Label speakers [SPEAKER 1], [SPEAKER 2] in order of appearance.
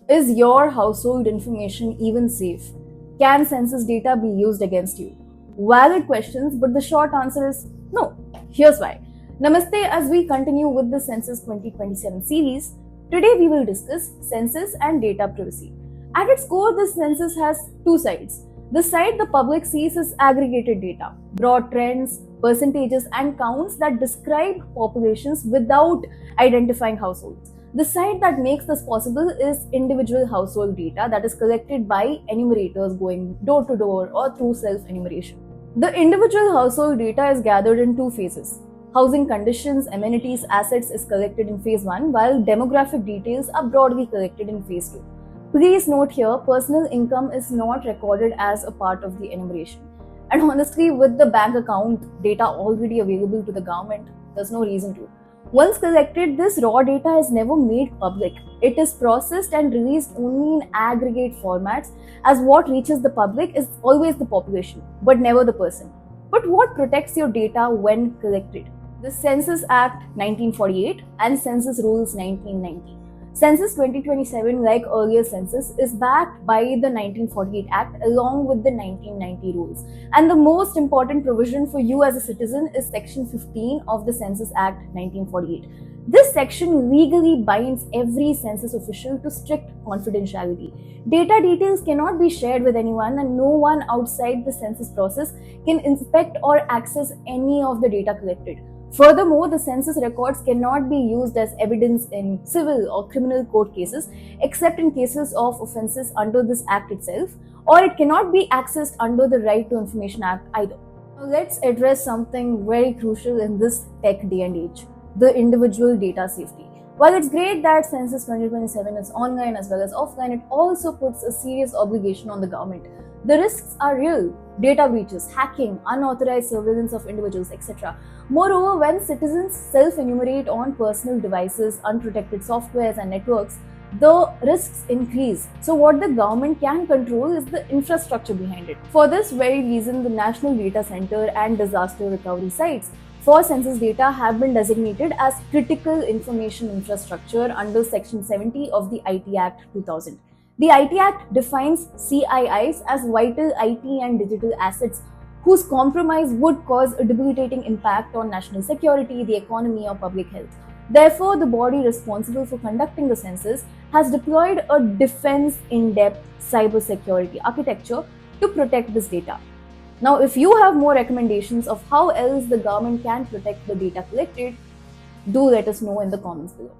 [SPEAKER 1] Is your household information even safe? Can census data be used against you? Valid questions, but the short answer is no. Here's why. Namaste, as we continue with the Census 2027 series, today we will discuss census and data privacy. At its core, the census has two sides. The side the public sees is aggregated data, broad trends, percentages, and counts that describe populations without identifying households. The side that makes this possible is individual household data that is collected by enumerators going door to door or through self-enumeration. The individual household data is gathered in two phases. Housing conditions, amenities, assets is collected in phase 1, while demographic details are broadly collected in phase 2. Please note here, personal income is not recorded as a part of the enumeration. And honestly, with the bank account data already available to the government, there's no reason to. Once collected, this raw data is never made public. It is processed and released only in aggregate formats, as what reaches the public is always the population, but never the person. But what protects your data when collected? The Census Act 1948 and Census Rules 1990. Census 2027, like earlier census, is backed by the 1948 Act along with the 1990 rules. And the most important provision for you as a citizen is Section 15 of the Census Act 1948. This section legally binds every census official to strict confidentiality. Data details cannot be shared with anyone, and no one outside the census process can inspect or access any of the data collected. Furthermore, the census records cannot be used as evidence in civil or criminal court cases, except in cases of offences under this Act itself, or it cannot be accessed under the Right to Information Act either. Now, let's address something very crucial in this tech day and age: the individual data safety. While it's great that Census 2027 is online as well as offline, it also puts a serious obligation on the government. The risks are real: data breaches, hacking, unauthorized surveillance of individuals, etc. Moreover, when citizens self-enumerate on personal devices, unprotected softwares and networks, the risks increase. So what the government can control is the infrastructure behind it. For this very reason, the National Data Center and disaster recovery sites for census data have been designated as critical information infrastructure under Section 70 of the IT Act 2000. The IT Act defines CIIs as vital IT and digital assets whose compromise would cause a debilitating impact on national security, the economy, or public health. Therefore, the body responsible for conducting the census has deployed a defense in-depth cybersecurity architecture to protect this data. Now, if you have more recommendations of how else the government can protect the data collected, do let us know in the comments below.